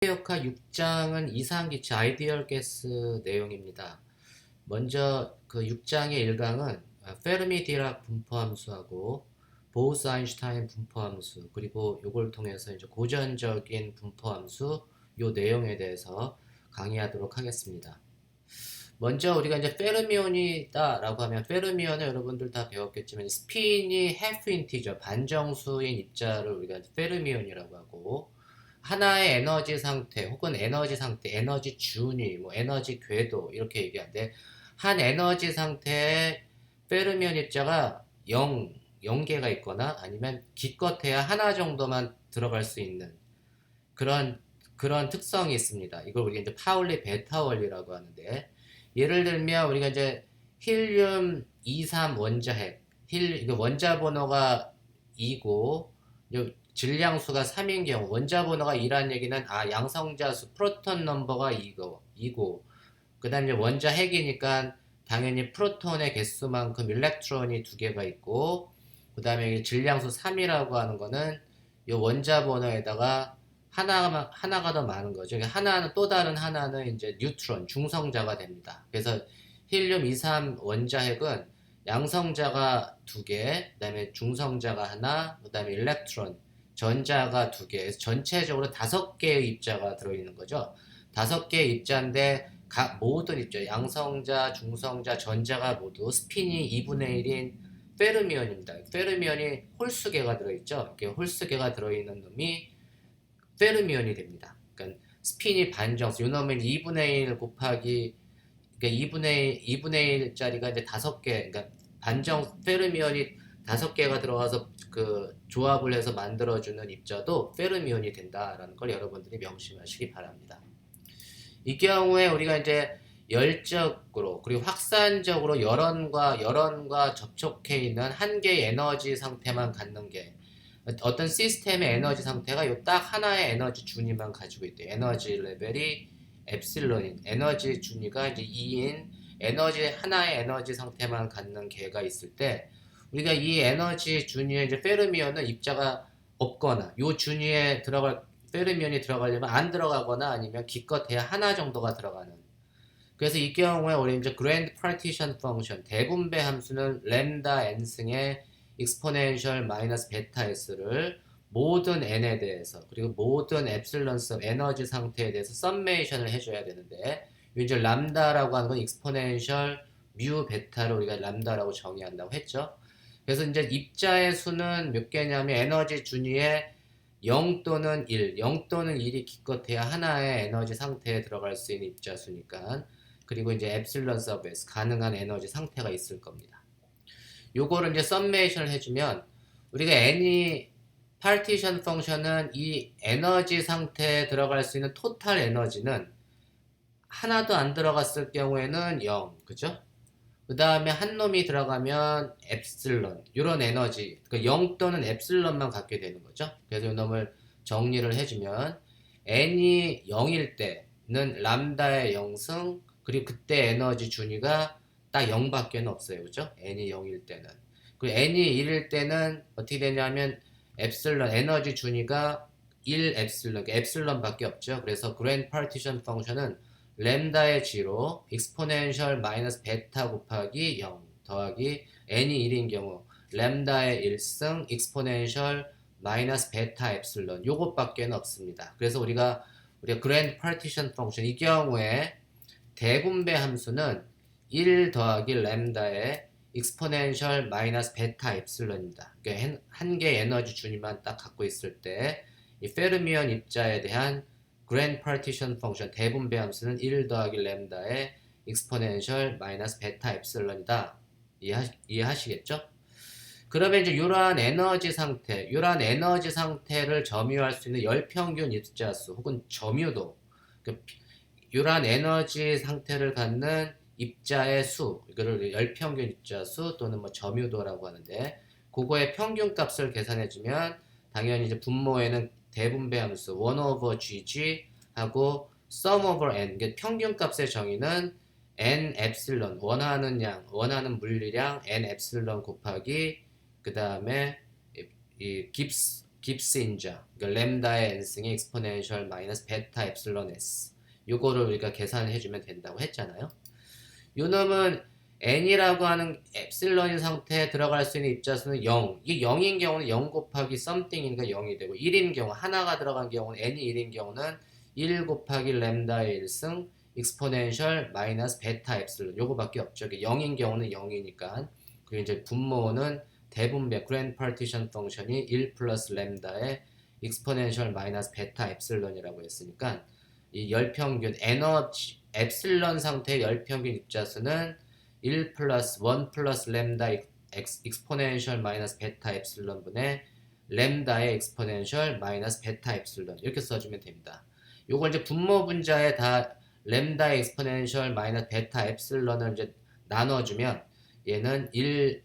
역학 6장은 이상기체 아이디얼 가스 내용입니다. 먼저 그 6장의 1강은 페르미 디락 분포함수하고 보우스 아인슈타인 분포함수 그리고 이걸 통해서 이제 고전적인 분포함수 요 내용에 대해서 강의하도록 하겠습니다. 먼저 우리가 이제 페르미온이다라고 하면 페르미온은 여러분들 다 배웠겠지만 스핀이 half 인티저 반정수인 입자를 우리가 페르미온이라고 하고 하나의 에너지 상태 혹은 에너지 상태, 에너지 준위, 뭐 에너지 궤도 이렇게 얘기하는데 한 에너지 상태에 페르미온 입자가 0개가 있거나 아니면 기껏해야 하나 정도만 들어갈 수 있는 그런 특성이 있습니다. 이걸 우리가 이제 파울리 베타 원리라고 하는데 예를 들면 우리가 이제 힐륨 23 원자핵 이거 원자 번호가 2고 질량수가 3인 경우 원자 번호가 2란 얘기는 양성자수 프로톤 넘버가 2고 그 다음에 원자 핵이니까 당연히 프로톤의 개수만큼 일렉트론이 2개가 있고 그 다음에 질량수 3이라고 하는 거는 이 원자 번호에다가 하나가 더 많은 거죠. 하나는 또 다른 하나는 이제 뉴트론 중성자가 됩니다. 그래서 힐륨 23 원자핵은 양성자가 2개, 그 다음에 중성자가 하나, 그 다음에 일렉트론 전자가 2개, 전체적으로 5개의 입자가 들어있는 거죠. 5개의 입자인데 모든 입자, 양성자, 중성자, 전자가 모두 스핀이 2분의 1인 페르미온입니다. 페르미온이 홀수개가 들어있죠. 이렇게 홀수개가 들어있는 놈이 페르미온이 됩니다. 그러니까 스핀이 반정수, 요놈은 2분의 1 곱하기 그러니까 2분의 1짜리가 이제 5개, 그러니까 페르미온이 5개가 들어가서 그 조합을 해서 만들어주는 입자도 페르미온이 된다라는 걸 여러분들이 명심하시기 바랍니다. 이 경우에 우리가 이제 열적으로 그리고 확산적으로 열원과 접촉해 있는 한 개의 에너지 상태만 갖는 게 어떤 시스템의 에너지 상태가 요 딱 하나의 에너지 준위만 가지고 있대요. 에너지 레벨이 엡실론인 에너지 준위가 이제 2인 하나의 에너지 상태만 갖는 개가 있을 때 우리가 이 에너지 준위에 이제 페르미온은 입자가 없거나 요 준위에 페르미온이 들어가려면 안 들어가거나 아니면 기껏해야 하나 정도가 들어가는. 그래서 이 경우에 우리 이제 그랜드 파티션 펑션 대분배 함수는 램다 n승의 익스포넨셜 마이너스 베타 s를 모든 n에 대해서 그리고 모든 엡실론 섭 에너지 상태에 대해서 썸메이션을 해줘야 되는데 이제 람다라고 하는 건 익스포넨셜 뮤 베타를 우리가 람다라고 정의한다고 했죠. 그래서 이제 입자의 수는 몇 개냐면 에너지 준위에 0 또는 1, 0 또는 1이 기껏해야 하나의 에너지 상태에 들어갈 수 있는 입자 수니까 그리고 이제 엡실론 서브 S 가능한 에너지 상태가 있을 겁니다. 요거를 이제 썸메이션을 해주면 우리가 n이 파티션 펑션은 이 에너지 상태에 들어갈 수 있는 토탈 에너지는 하나도 안 들어갔을 경우에는 0, 그죠? 그 다음에 한 놈이 들어가면 엡실론 이런 에너지 그 0 또는 엡실론만 갖게 되는 거죠. 그래서 이 놈을 정리를 해주면 n이 0일 때는 람다의 0승 그리고 그때 에너지 준위가 딱 0밖에 없어요. 그죠? n이 0일 때는 그리고 n이 1일 때는 어떻게 되냐면 엡실론 에너지 준위가 1 엡실론밖에 없죠. 그래서 그랜드 파티션 펑션은 램다의 g로 익스포넨셜 마이너스 베타 곱하기 0 더하기 n이 1인 경우 램다의 1승 익스포넨셜 마이너스 베타 엡실론 요것밖에 없습니다. 그래서 우리가 그랜드 파티션 펑션 이 경우에 대분배 함수는 1 더하기 램다의 익스포넨셜 마이너스 베타 엡실론입니다. 그러니까 한 개의 에너지 준위만 딱 갖고 있을 때 이 페르미온 입자에 대한 그랜드 파티션 펑션 대분배 함수는 1 더하기 램다의 익스포넨셜 마이너스 베타 엡실론이다. 이해하시겠죠? 그러면 이제 이러한 에너지 상태를 점유할 수 있는 열평균 입자수 혹은 점유도 이러한 에너지 상태를 갖는 입자의 수 이거를 열평균 입자수 또는 뭐 점유도라고 하는데 그거의 평균값을 계산해주면 당연히 이제 분모에는 대분배 함수 1 over gg 하고 sum over n 평균값의 정의는 n 엡실론 원하는 물리량 n 엡실론 곱하기 그 다음에 이 깁스 인자, 그러니까 램다의 n승의 exponential 마이너스 베타 엡실론 s 요거를 우리가 계산을 해주면 된다고 했잖아요. 요 놈은 n이라고 하는 엡실론인 상태에 들어갈 수 있는 입자수는 0. 이게 0인 경우는 0 곱하기 something이니까 0이 되고 1인 경우 하나가 들어간 경우는 n이 1인 경우는 1 곱하기 램다의 1승 exponential 마이너스 베타 엡실론 요거밖에 없죠. 0인 경우는 0이니까. 그리고 이제 분모는 대분배 grand partition 펑션이 1 플러스 램다의 exponential 마이너스 베타 엡실론이라고 했으니까 이 열평균 에너지 엡실론 상태의 열평균 입자수는 1 플러스 1 플러스 램다 익스포넨셜 마이너스 베타 엡실론 분의 램다의 익스포넨셜 마이너스 베타 엡실론 이렇게 써주면 됩니다. 요걸 이제 분모 분자에 다 램다의 익스포넨셜 마이너스 베타 엡실론을 이제 나눠주면 얘는 1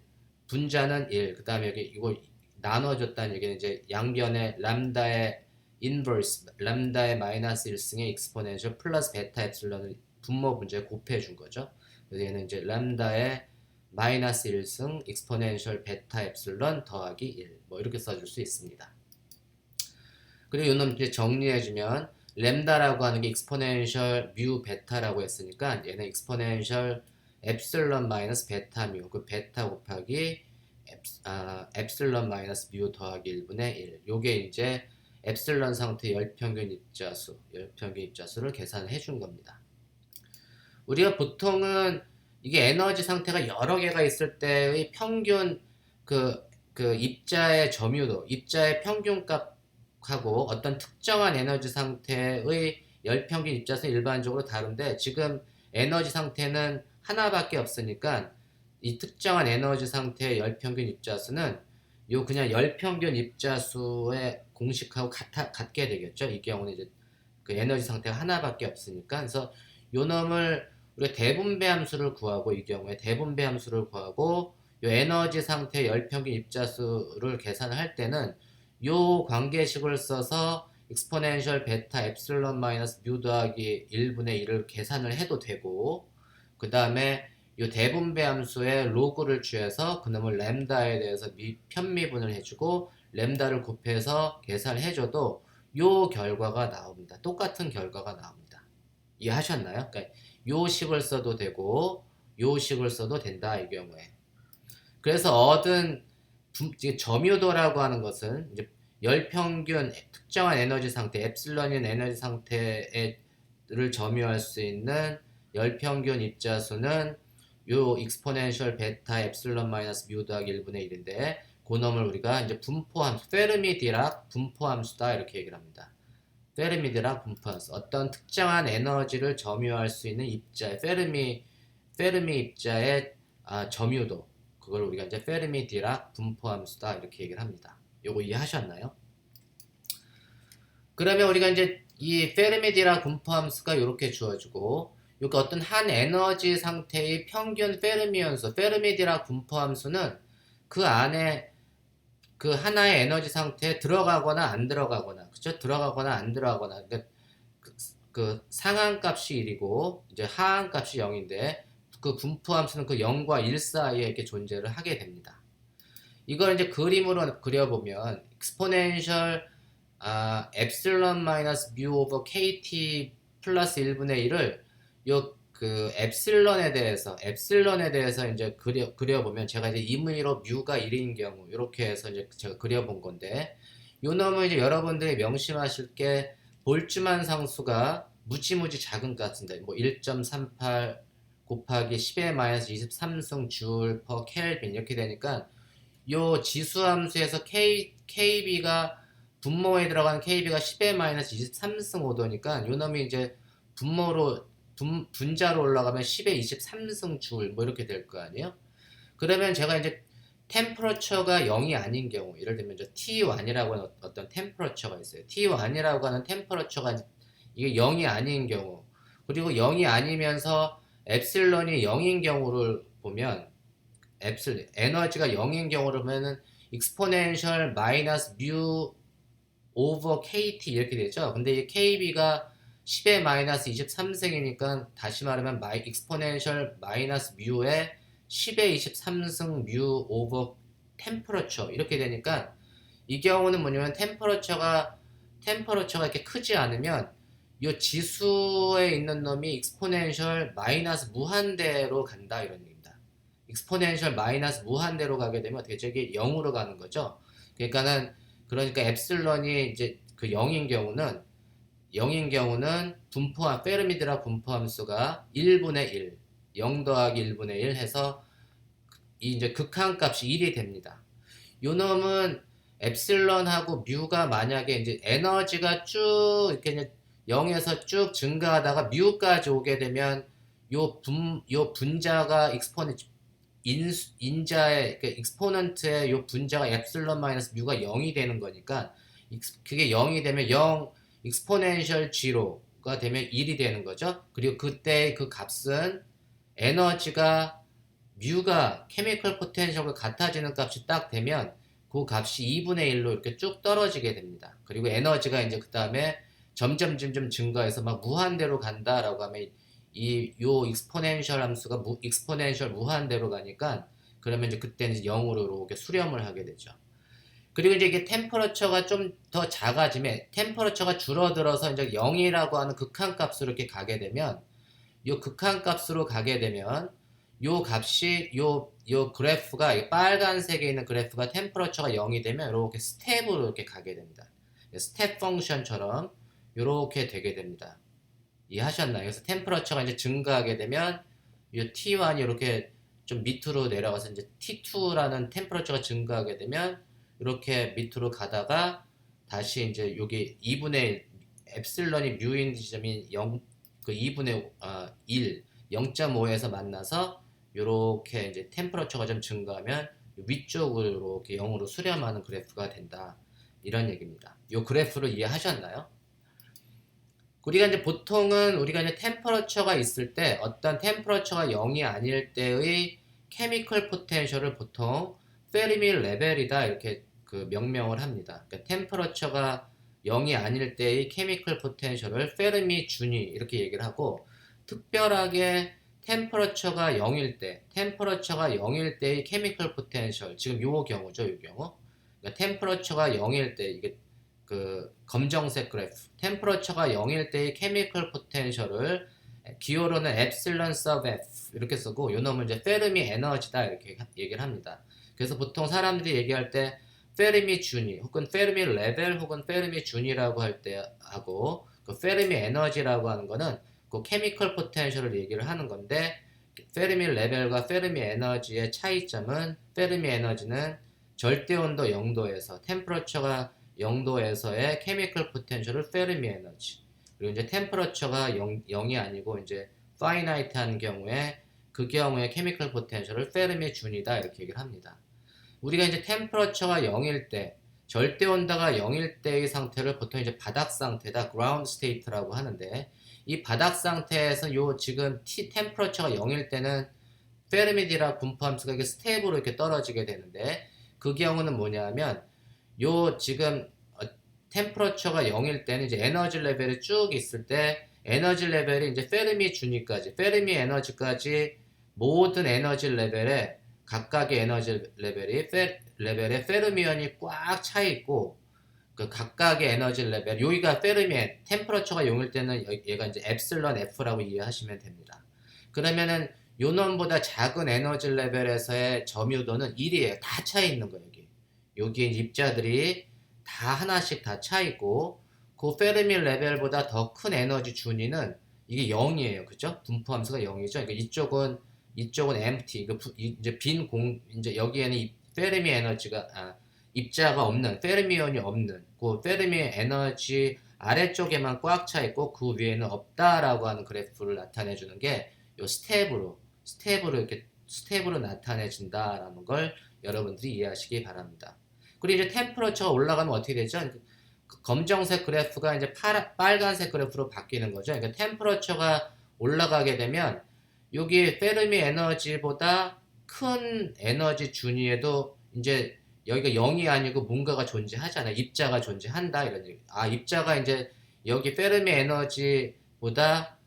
분자는 1, 그 다음에 여기 이거 나눠줬다는 얘기는 이제 양변에 람다의 인버스, 람다의 마이너스 1승의 익스포넨셜 플러스 베타 엡실론을 분모 분자에 곱해 준 거죠. 그래서 얘는 이제 람다의 마이너스 1승 익스포넨셜 베타 엡실론 더하기 1. 뭐 이렇게 써줄 수 있습니다. 그리고 이놈 이제 정리해주면 램다라고 하는 게 익스포넨셜 뮤 베타라고 했으니까 얘는 익스포넨셜 엡실론 마이너스 베타 뮤, 그 베타 곱하기 엡실론 마이너스 뮤 더하기 1분의 1. 요게 이제 엡실론 상태 열평균 입자수를 계산해 준 겁니다. 우리가 보통은 이게 에너지 상태가 여러 개가 있을 때의 평균 그 입자의 점유도, 입자의 평균값하고 어떤 특정한 에너지 상태의 열평균 입자수는 일반적으로 다른데 지금 에너지 상태는 하나밖에 없으니까 이 특정한 에너지 상태의 열평균 입자수는 요 그냥 열평균 입자수의 공식하고 같게 되겠죠. 이 경우는 이제 그 에너지 상태가 하나밖에 없으니까. 그래서 요 놈을 우리가 대분배 함수를 구하고 이 경우에 대분배 함수를 구하고 요 에너지 상태 열평균 입자수를 계산을 할 때는 요 관계식을 써서 exponential 베타 엡실론 마이너스 뮤 더하기 1분의 1을 계산을 해도 되고 그 다음에 이 대분배 함수의 로그를 취해서 그놈을 램다에 대해서 편미분을 해주고 램다를 곱해서 계산을 해줘도 요 결과가 나옵니다. 똑같은 결과가 나옵니다. 이해하셨나요? 그러니까 요 식을 써도 되고 요 식을 써도 된다 이 경우에. 그래서 얻은 점유도라고 하는 것은 이제 열평균 특정한 에너지 상태 엡실론인 에너지 상태를 점유할 수 있는 열평균 입자수는 요 익스포넨셜 베타 엡실론 마이너스 뮤 더하기 1분의 1인데 그 놈을 우리가 이제 분포함수 페르미-디락 분포함수다 이렇게 얘기를 합니다. 페르미-디락 분포함수 어떤 특정한 에너지를 점유할 수 있는 입자의 페르미 입자의 점유도 그걸 우리가 이제 페르미-디락 분포함수다 이렇게 얘기를 합니다. 요거 이해하셨나요? 그러면 우리가 이제 이 페르미-디락 분포함수가 이렇게 주어지고 이렇게 어떤 한 에너지 상태의 평균 페르미 함수, 페르미-디락 분포함수는 그 안에 그 하나의 에너지 상태에 들어가거나 안 들어가거나, 그쵸? 들어가거나 안 들어가거나, 그러니까 그 상한값이 1이고 이제 하한값이 0인데 그 분포함수는 그 0과 1 사이에 이렇게 존재를 하게 됩니다. 이걸 이제 그림으로 그려보면 exponential 엡실론 마이너스 뮤 오버 kt 플러스 1분의 1을 요 그 엡실론에 대해서 이제 그려보면 제가 이제 임의로 뮤가 1인 경우 이렇게 해서 이제 제가 그려본 건데 요 놈은 이제 여러분들이 명심하실 게 볼츠만 상수가 무지무지 작은 것 같은데 뭐 1.38 곱하기 10의 마이너스 23승 줄 퍼 켈빈 이렇게 되니까 요 지수함수에서 KB가 분모에 들어간 KB가 10의 마이너스 23승 오도니까 요 놈이 이제 분자로 올라가면 10의 23승 줄 뭐 이렇게 될 거 아니에요? 그러면 제가 이제 템퍼러처가 0이 아닌 경우 예를 들면 이제 T1이라고 하는 어떤 템퍼러처가 있어요. T1이라고 하는 템퍼러처가 이게 0이 아닌 경우 그리고 0이 아니면서 엡실론이 0인 경우를 보면 에너지가 0인 경우를 보면은 익스포넨셜 마이너스 뮤 오버 KT 이렇게 되죠. 근데 이 KB가 10의 마이너스 23승이니까 다시 말하면 익스포넨셜 마이너스 뮤에 10의 23승 뮤 오버 템퍼러처 이렇게 되니까 이 경우는 뭐냐면 템퍼러처가 이렇게 크지 않으면 이 지수에 있는 놈이 익스포넨셜 마이너스 무한대로 간다 이런 얘기입니다. 익스포넨셜 마이너스 무한대로 가게 되면 대적이 0으로 가는 거죠. 그러니까 엡실런이 이제 그 0인 경우는 분포함 페르미드라 분포함수가 1분의 1, 0 더하기 1분의 1 해서 이 이제 극한값이 1이 됩니다. 요 놈은 엡실런하고 뮤가 만약에 이제 에너지가 쭉 이렇게 이제 0에서 쭉 증가하다가 뮤까지 오게 되면 요 분자가 인자의 그 익스포넌트의 요 분자가 엡실런 마이너스 뮤가 0이 되는 거니까 그게 0이 되면 0 익스포넨셜 G로가 되면 1이 되는 거죠. 그리고 그때 그 값은 에너지가 뮤가 케미컬 포텐셜과 같아지는 값이 딱 되면 그 값이 2분의 1로 이렇게 쭉 떨어지게 됩니다. 그리고 에너지가 이제 그 다음에 점점 증가해서 막 무한대로 간다라고 하면 요 익스포넨셜 함수가 익스포넨셜 무한대로 가니까 그러면 이제 그때는 이제 0으로 이렇게 수렴을 하게 되죠. 그리고 이제 이게 템퍼러처가 좀 더 작아지면 템퍼러처가 줄어들어서 이제 0이라고 하는 극한값으로 이렇게 가게 되면 요 극한값으로 가게 되면 요 값이 요 그래프가 빨간색에 있는 그래프가 템퍼러처가 0이 되면 이렇게 스텝으로 이렇게 가게 됩니다. 스텝 펑션처럼 이렇게 되게 됩니다. 이해하셨나요? 그래서 템퍼러처가 이제 증가하게 되면 이 T1이 이렇게 좀 밑으로 내려가서 이제 T2라는 템퍼러처가 증가하게 되면 이렇게 밑으로 가다가 다시 이제 여기 2분의 1 엡실런이 뮤인 지점인 0, 그 2분의 1 0.5에서 만나서 이렇게 이제 템퍼러처가 좀 증가하면 위쪽으로 이렇게 0으로 수렴하는 그래프가 된다. 이런 얘기입니다. 이 그래프를 이해하셨나요? 우리가 이제 템퍼러처가 있을 때 어떤 템퍼러처가 0이 아닐 때의 케미컬 포텐셜을 보통 페르미 레벨이다 이렇게 그 명명을 합니다. 그러니까 템퍼러처가 0이 아닐 때의 케미컬 포텐셜을 페르미 준위 이렇게 얘기를 하고 특별하게 템퍼러처가 0일 때의 케미컬 포텐셜 지금 요 경우죠, 요 경우. 그러니까 템퍼러처가 0일 때 이게 그 검정색 그래프 템퍼러처가 0일 때의 케미컬 포텐셜을 기호로는 엡실런 서브 F 이렇게 쓰고 요 놈은 이제 페르미 에너지다 이렇게 얘기를 합니다. 그래서 보통 사람들이 얘기할 때 페르미 준위 혹은 페르미 레벨 혹은 페르미 준위라고 할 때 하고 그 페르미 에너지라고 하는 거는 그 케미컬 포텐셜을 얘기를 하는 건데 페르미 레벨과 페르미 에너지의 차이점은 페르미 에너지는 절대 온도 0도에서 템퍼러처가 0도에서의 케미컬 포텐셜을 페르미 에너지 그리고 이제 템퍼러처가 0이 아니고 이제 파이나이트한 경우에 그 경우에 케미컬 포텐셜을 페르미 준이다 이렇게 얘기를 합니다. 우리가 이제 템퍼러처가 0일 때 절대 온도가 0일 때의 상태를 보통 이제 바닥 상태다 ground state라고 하는데 이 바닥 상태에서 요 지금 템퍼러처가 0일 때는 페르미디락 분포함수가 이게 스텝으로 이렇게 떨어지게 되는데 그 경우는 뭐냐면 요 지금 템퍼러처가 0일 때는 이제 에너지 레벨이 쭉 있을 때 에너지 레벨이 이제 페르미 준위까지 페르미 에너지까지 모든 에너지 레벨에 각각의 에너지 레벨에 페르미온이 꽉 차 있고 그 각각의 에너지 레벨 여기가 페르미 템퍼러처가 0일 때는 얘가 이제 엡실런 F라고 이해하시면 됩니다. 그러면은 요 놈보다 작은 에너지 레벨에서의 점유도는 1이에요. 다 차 있는 거예요. 여기에 입자들이 다 하나씩 다 차 있고 그 페르미 레벨보다 더 큰 에너지 준위는 이게 0이에요. 그죠? 분포함수가 0이죠. 그러니까 이쪽은 empty. 이제 이제 여기에는 페르미 에너지가 입자가 없는 페르미온이 없는 그 페르미 에너지 아래쪽에만 꽉 차 있고 그 위에는 없다라고 하는 그래프를 나타내 주는 게 요 스텝으로 나타내진다라는 걸 여러분들이 이해하시기 바랍니다. 그리고 이제 템퍼러처가 올라가면 어떻게 되죠? 그 검정색 그래프가 이제 빨간색 그래프로 바뀌는 거죠. 그러니까 템퍼러처가 올라가게 되면 여기 페르미 에너지보다 큰 에너지 준위에도 이제 여기가 0이 아니고 뭔가가 존재하잖아요. 입자가 존재한다 이런 얘기. 입자가 이제 여기 페르미 에너지보다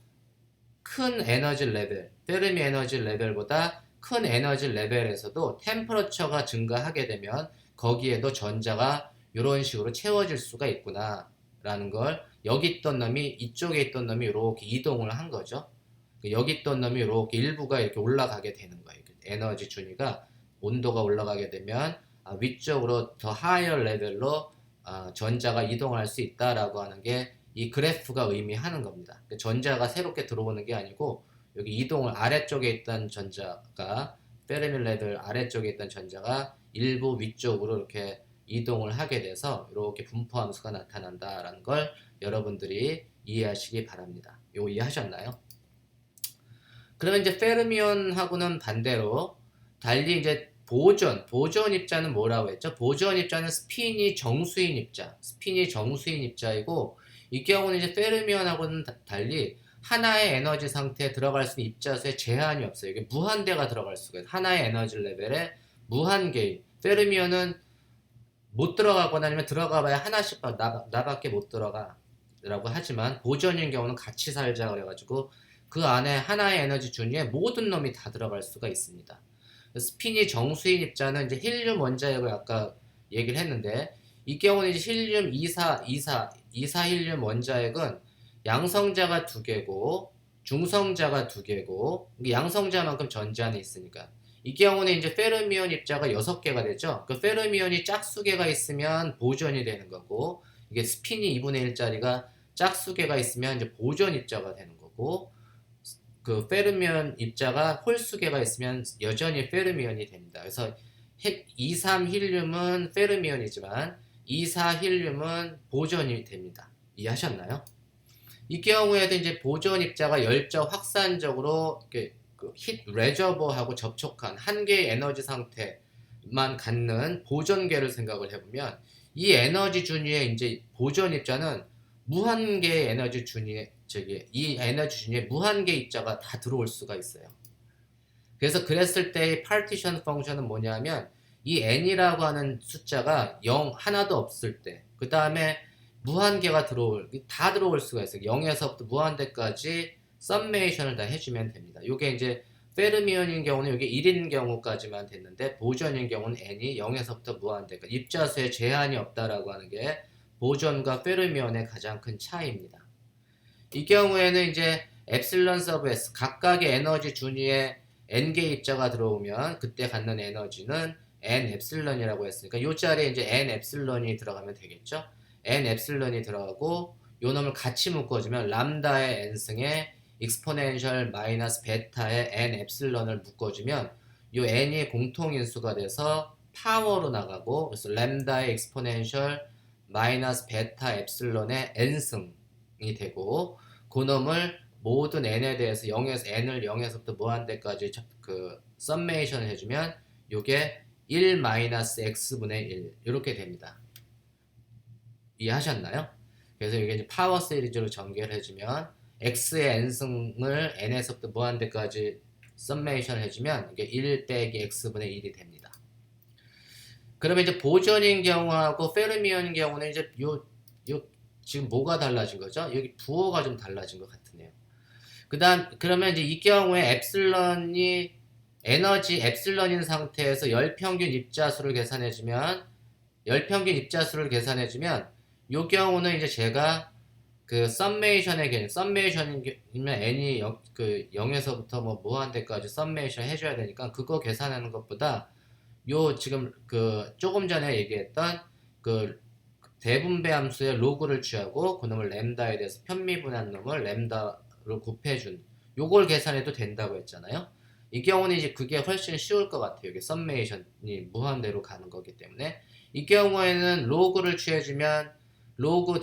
큰 에너지 레벨, 페르미 에너지 레벨보다 큰 에너지 레벨에서도 템퍼러처가 증가하게 되면 거기에도 전자가 이런 식으로 채워질 수가 있구나 라는 걸, 여기 있던 놈이 이쪽에 있던 놈이 이렇게 이동을 한 거죠. 여기 있던 놈이 이렇게 일부가 이렇게 올라가게 되는 거예요. 에너지 준위가, 온도가 올라가게 되면 위쪽으로 더 하이어 레벨로 전자가 이동할 수 있다라고 하는 게 이 그래프가 의미하는 겁니다. 전자가 새롭게 들어오는 게 아니고 여기 이동을, 아래쪽에 있던 전자가, 페르미 레벨 아래쪽에 있던 전자가 일부 위쪽으로 이렇게 이동을 하게 돼서 이렇게 분포 함수가 나타난다라는 걸 여러분들이 이해하시기 바랍니다. 이거 이해하셨나요? 그러면 이제 페르미온하고는 반대로 달리 이제 보존 입자는 뭐라고 했죠? 보존 입자는 스피니 정수인 입자, 스피니 정수인 입자이고, 이 경우는 이제 페르미온하고는 달리 하나의 에너지 상태에 들어갈 수 있는 입자수에 제한이 없어요. 이게 무한대가 들어갈 수가 있어요. 하나의 에너지 레벨에 무한개인. 페르미온은 못 들어가거나 아니면 들어가봐야 하나씩 나밖에 못 들어가 라고 하지만, 보존인 경우는 같이 살자 그래가지고 그 안에 하나의 에너지 준위에 모든 놈이 다 들어갈 수가 있습니다. 스피니 정수인 입자는 이제 힐륨 원자액을 아까 얘기를 했는데, 이 경우는 이제 힐륨 24 힐륨 원자액은 양성자가 2개고 중성자가 2개고, 양성자만큼 전자 안에 있으니까, 이 경우는 이제 페르미온 입자가 6개가 되죠. 그 페르미온이 짝수개가 있으면 보존이 되는 거고, 이게 스핀이 2분의 1짜리가 짝수개가 있으면 이제 보존 입자가 되는 거고, 그 페르미온 입자가 홀수개가 있으면 여전히 페르미온이 됩니다. 그래서 23 힐륨은 페르미온이지만 24 힐륨은 보존이 됩니다. 이해하셨나요? 이 경우에도 이제 보존 입자가 열적 확산적으로 이렇게 그힛 레저버하고 접촉한 한 개의 에너지 상태만 갖는 보존계를 생각을 해보면, 이 에너지 준위에 이제 보존 입자는 무한개의 에너지 준위에, 이 에너지 준위에 무한개 입자가 다 들어올 수가 있어요. 그래서 그랬을 때의 파티션 펑션은 뭐냐면, 이 n이라고 하는 숫자가 0 하나도 없을 때, 그 다음에 무한개가 다 들어올 수가 있어요. 0에서부터 무한대까지 썸메이션을 다 해주면 됩니다. 이게 이제 페르미온인 경우는 이게 1인 경우까지만 됐는데, 보존인 경우는 n이 0에서부터 무한대까지 입자수에 제한이 없다라고 하는 게 보존과 페르미온의 가장 큰 차이입니다. 이 경우에는 이제 엡실론 서브 s, 각각의 에너지 준위에 n개 입자가 들어오면 그때 갖는 에너지는 n 엡실론이라고 했으니까 이 자리에 이제 n 엡실론이 들어가면 되겠죠. n 엡실론이 들어가고 요 놈을 같이 묶어주면 람다의 n승에 익스포넨셜 마이너스 베타의 n 엡실론을 묶어주면 요 n이 공통인수가 돼서 파워로 나가고, 그래서 램다의 익스포넨셜 마이너스 베타 엡실론의 n승이 되고, 그 놈을 모든 n에 대해서 n을 0에서부터 무한대까지 썸메이션 해주면 요게 1 마이너스 x분의 1 이렇게 됩니다. 이해하셨나요? 그래서 이게 이제 파워 시리즈로 전개를 해주면 x의 n승을 n에서부터 무한대까지 썸메이션 해주면 이게 1 빼기 x분의 1이 됩니다. 그러면 이제 보존인 경우하고 페르미온인 경우는 이제 요 지금 뭐가 달라진 거죠? 여기 부호가 좀 달라진 것 같으네요. 그러면 이제 이 경우에 엡실론이 에너지 엡실론인 상태에서 열평균 입자수를 계산해주면, 요 경우는 이제 제가 그 썸메이션의 개념, 썸메이션이면 n이 0에서부터 뭐 무한대까지 썸메이션 해줘야 되니까 그거 계산하는 것보다 요 지금 조금 전에 얘기했던 대분배 함수의 로그를 취하고 그놈을 램다에 대해서 편미분한 놈을 램다로 곱해준 요걸 계산해도 된다고 했잖아요. 이 경우는 이제 그게 훨씬 쉬울 것 같아요. 이게 썸메이션이 무한대로 가는 거기 때문에. 이 경우에는 로그를 취해주면 로그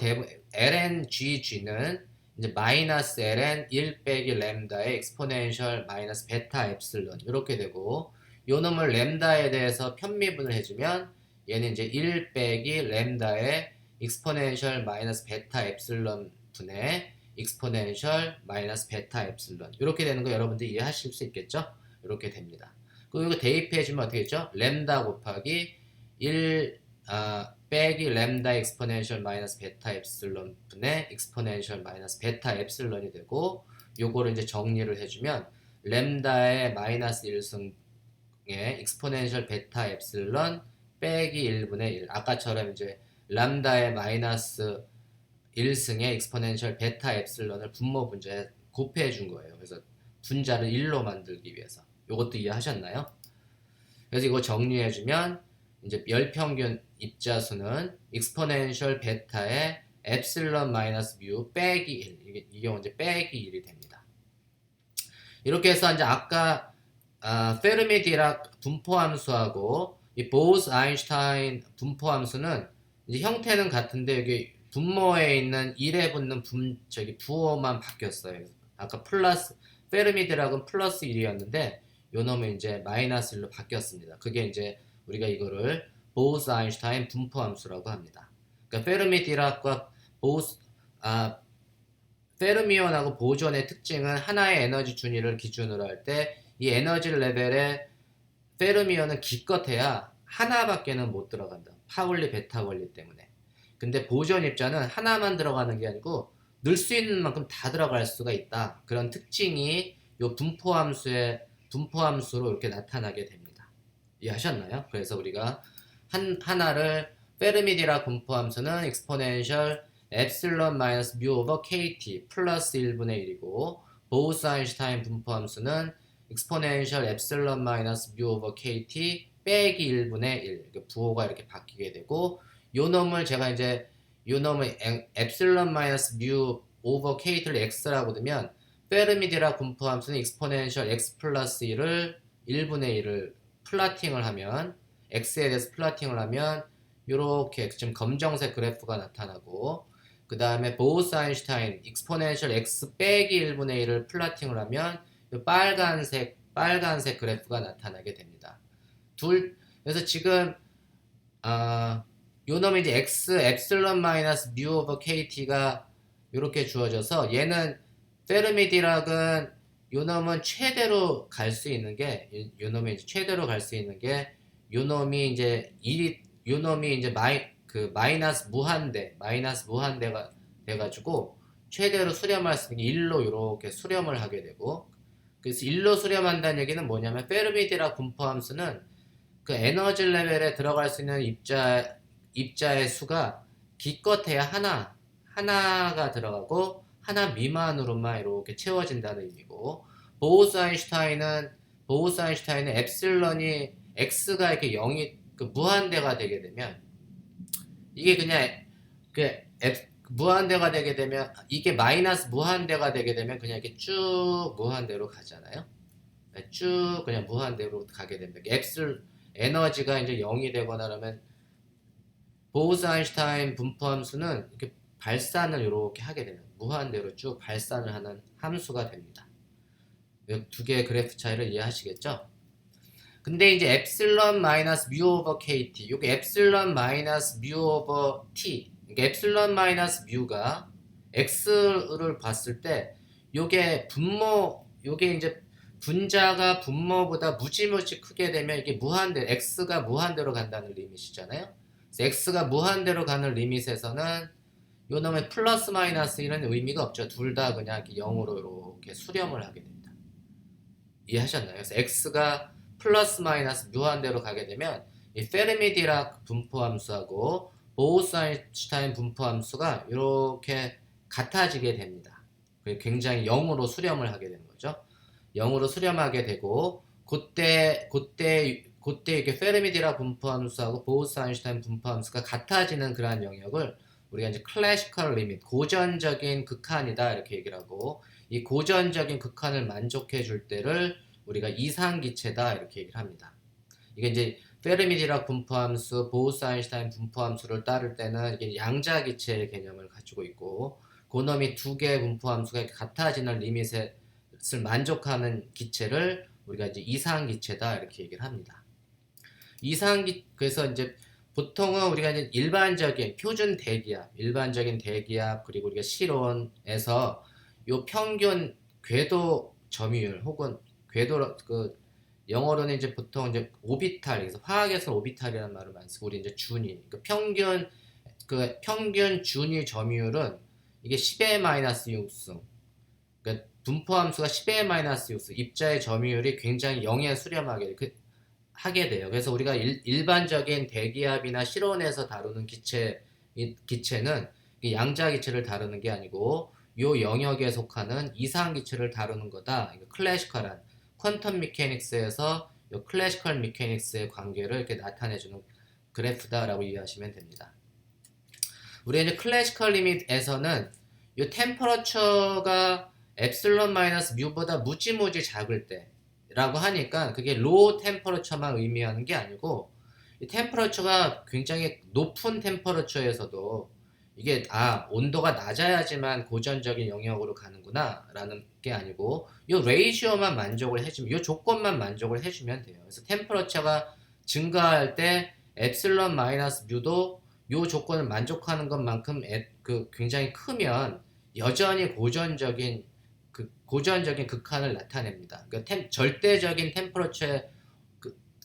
lng는 이제 마이너스 ln 1 빼기 램다의 익스포넨셜 마이너스 베타 엡실론 이렇게 되고, 요 놈을 램다에 대해서 편미분을 해주면 얘는 이제 1 빼기 램다의 익스포넨셜 마이너스 베타 엡실론 분의 익스포넨셜 마이너스 베타 엡실론 이렇게 되는 거 여러분들 이해하실 수 있겠죠? 이렇게 됩니다. 그리고 이거 대입해주면 어떻게 되죠? 램다 곱하기 1 빼기 램다 익스포넨셜 마이너스 베타 엡실론 분의 익스포넨셜 마이너스 베타 엡실론이 되고, 요거를 이제 정리를 해주면 램다의 마이너스 1승에 익스포넨셜 베타 엡실론 빼기 1분의 1, 아까처럼 이제 람다의 마이너스 1승의 익스포넨셜 베타 엡실런을 분모 분자에 곱해 준 거예요. 그래서 분자를 1로 만들기 위해서. 이것도 이해하셨나요? 그래서 이거 정리해 주면 이제 열평균 입자수는 익스포넨셜 베타의 엡실런 마이너스 뮤 빼기 1. 이게 이제 빼기 1이 됩니다. 이렇게 해서 이제 아까 페르미 디락 분포함수하고 이 보우스 아인슈타인 분포함수는 이제 형태는 같은데 여기 분모에 있는 1에 붙는 부호만 바뀌었어요. 아까 플러스 페르미 디락은 플러스 1이었는데 요 놈은 이제 마이너스 1로 바뀌었습니다. 그게 이제 우리가 이거를 보우스 아인슈타인 분포함수라고 합니다. 그러니까 페르미 디락과 페르미온하고 보존의 특징은 하나의 에너지 준위를 기준으로 할 때 이 에너지 레벨에 페르미온은 기껏해야 하나밖에는 못 들어간다. 파울리 베타 원리 때문에. 근데 보존 입자는 하나만 들어가는 게 아니고 넣을 수 있는 만큼 다 들어갈 수가 있다. 그런 특징이 이 분포함수로 이렇게 나타나게 됩니다. 이해하셨나요? 그래서 우리가 하나를 페르미디락 분포함수는 익스포넨셜 엡실런 마이너스 뮤 오버 KT 플러스 1분의 1이고 보우스 아인슈타인 분포함수는 익스포넨셜 엡실런 마이너스 뮤 오버 KT 빼기 1분의 1 부호가 이렇게 바뀌게 되고 요 놈을 제가 이제 요 놈을 엡실런 마이너스 뮤 오버 KT를 x라고 두면 페르미디락 분포함수는 익스포넨셜 x 플러스 1을 1분의 1을 플라팅을 하면 x에 대해서 플라팅을 하면 요렇게 지금 검정색 그래프가 나타나고 그 다음에 보우스 아인슈타인 익스포넨셜 x 빼기 1분의 1을 플라팅을 하면 빨간색 그래프가 나타나게 됩니다. 그래서 지금 요 놈이 이제 x 엡실런 마이너스 뮤 오버 kt가 이렇게 주어져서 얘는 페르미디락은 요 놈은 최대로 갈 수 있는 게 요 놈이 이제 최대로 갈 수 있는 게 요 놈이 이제 요 놈이 이제 마이너스 무한대가 돼가지고 최대로 수렴할 수 있는 게 1로 이렇게 수렴을 하게 되고 그래서 1로 수렴한다는 얘기는 뭐냐면 페르미디락 분포함수는 그 에너지 레벨에 들어갈 수 있는 입자의 수가 기껏해야 하나가 들어가고 하나 미만으로만 이렇게 채워진다는 의미고 보우스 아인슈타인은 엡실런이 x가 이렇게 0이 무한대가 되게 되면 이게 그냥 무한대가 되게 되면 이게 마이너스 무한대가 되게 되면 그냥 이렇게 쭉 무한대로 가잖아요. 쭉 그냥 무한대로 가게 됩니다. 에너지가 이제 0이 되거나 그러면 보우스 아인슈타인 분포함수는 이렇게 발산을 이렇게 하게 되면 무한대로 쭉 발산을 하는 함수가 됩니다. 두 개의 그래프 차이를 이해하시겠죠? 근데 이제 엡실런 마이너스 뮤 오버 KT 요게 엡실런 마이너스 뮤 오버 T 그러니까 엡실런 마이너스 뮤가 X를 봤을 때 요게 이제 분자가 분모보다 무지무지 크게 되면 이게 X가 무한대로 간다는 리밋이잖아요. X가 무한대로 가는 리밋에서는 요 놈의 플러스 마이너스 1은 의미가 없죠. 둘 다 그냥 0으로 이렇게 수렴을 하게 됩니다. 이해하셨나요? 그래서 X가 플러스 마이너스 무한대로 가게 되면 이 페르미디락 분포함수하고 보우스 아인슈타인 분포함수가 이렇게 같아지게 됩니다. 굉장히 0으로 수렴을 하게 되는 거죠. 0으로 수렴하게 되고 그때 이렇게 페르미디락 분포함수하고 보우스 아인슈타인 분포함수가 같아지는 그러한 영역을 우리가 이제 클래시컬 리밋, 고전적인 극한이다 이렇게 얘기를 하고 이 고전적인 극한을 만족해 줄 때를 우리가 이상기체다 이렇게 얘기를 합니다. 이게 이제 페르미디락 분포함수, 보우스 아인슈타인 분포함수를 따를 때는 이게 양자기체의 개념을 가지고 있고 그놈이 두 개의 분포함수가 같아지는 리밋을 만족하는 기체를 우리가 이제 이상기체다 이렇게 얘기를 합니다. 그래서 이제 보통은 우리가 이제 일반적인 대기압 그리고 우리가 실온에서 요 평균 궤도 점유율 혹은 궤도 영어로는 이제 보통 이제 오비탈 그래서 화학에서 오비탈이라는 말을 많이 쓰고 우리 이제 준위 평균 준위 점유율은 이게 10의 마이너스 6승 그러니까 분포함수가 10의 마이너스 6승 입자의 점유율이 굉장히 0에 수렴하게 하게 돼요. 그래서 우리가 일반적인 대기압이나 실온에서 다루는 기체에 이 기체는 이 양자 기체를 다루는 게 아니고 요 영역에 속하는 이상 기체를 다루는 거다. 클래시컬한 퀀텀 미케닉스에서 요 클래시컬 미케닉스의 관계를 이렇게 나타내주는 그래프다라고 이해하시면 됩니다. 우리 이제 클래시컬 리밋에서는 이 템퍼러처가 엡실론 마이너스 뮤보다 무지무지 작을 때라고 하니까 그게 로우 템퍼러처만 의미하는 게 아니고 이 템퍼러처가 굉장히 높은 템퍼러처에서도 이게 온도가 낮아야지만 고전적인 영역으로 가는구나 라는 게 아니고 이 레이시오만 만족을 해주면 이 조건만 만족을 해주면 돼요. 그래서 템퍼러처가 증가할 때 엡실론 마이너스 뮤도 요 조건을 만족하는 것만큼 굉장히 크면 여전히 고전적인 극한을 나타냅니다. 그러니까 절대적인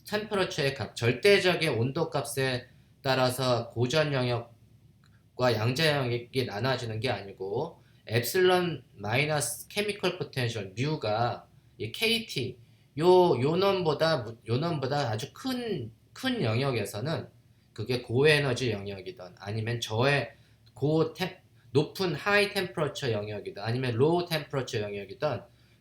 템퍼러처의 값, 절대적인 온도 값에 따라서 고전 영역과 양자 영역이 나눠지는 게 아니고 엡실론 마이너스 케미컬 포텐셜 뮤가 이 KT 요 놈보다 아주 큰 영역에서는 그게 고에너지 영역이든 아니면 높은 하이 템퍼러처 영역이든 아니면 로우 템퍼러처 영역이든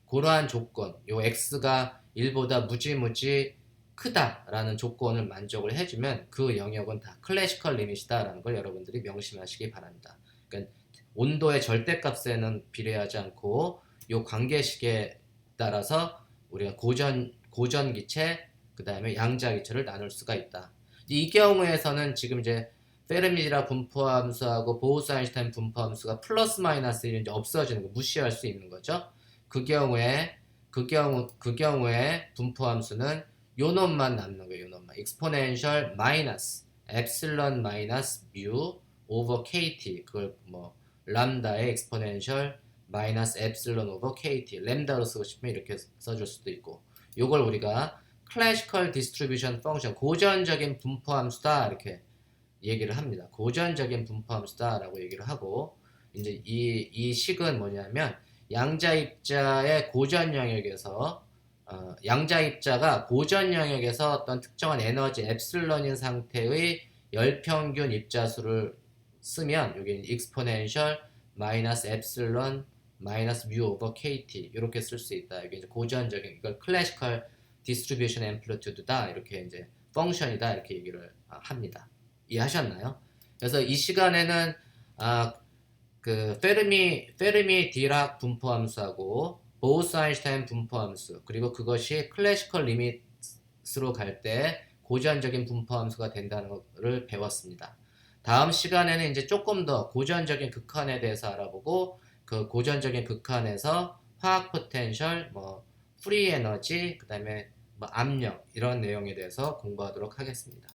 그러한 조건 요 X가 1보다 무지무지 크다라는 조건을 만족을 해주면 그 영역은 다 클래시컬 리밋이다라는 걸 여러분들이 명심하시기 바랍니다. 그러니까 온도의 절대값에는 비례하지 않고 요 관계식에 따라서 우리가 고전 기체 그 다음에 양자 기체를 나눌 수가 있다. 이 경우에서는 지금 이제 페르미디락 분포함수하고 보우스-아인슈타인 분포함수가 플러스 마이너스 이제 없어지는 거 무시할 수 있는 거죠. 그 경우에 분포함수는 요 놈만 남는 거예요. 요 놈만 익스포넨셜 마이너스 엡실론 마이너스 뮤 오버 KT 그걸 뭐 람다의 익스포넨셜 마이너스 엡실론 오버 KT 램다로 쓰고 싶으면 이렇게 써줄 수도 있고 요걸 우리가 클래시컬 디스트리뷰션 펑션 고전적인 분포함수다 이렇게 얘기를 합니다. 고전적인 분포함수다라고 얘기를 하고 이제 이 식은 뭐냐면 양자 입자의 고전 영역에서 양자 입자가 고전 영역에서 어떤 특정한 에너지 엡실론인 상태의 열평균 입자수를 쓰면 여기 익스포넨셜 마이너스 엡실론 마이너스 뮤 오버 KT 이렇게 쓸 수 있다. 이게 이제 고전적인 이걸 클래시컬 디스트리뷰션 앰플리튜드다 이렇게 이제 펑션이다 이렇게 얘기를 합니다. 이해하셨나요? 그래서 이 시간에는 그 페르미 디락 분포함수하고 보우스-아인슈타인 분포함수 그리고 그것이 클래시컬 리밋으로 갈 때 고전적인 분포함수가 된다는 것을 배웠습니다. 다음 시간에는 이제 조금 더 고전적인 극한에 대해서 알아보고 그 고전적인 극한에서 화학 포텐셜, 뭐 프리 에너지, 그 다음에 뭐 압력 이런 내용에 대해서 공부하도록 하겠습니다.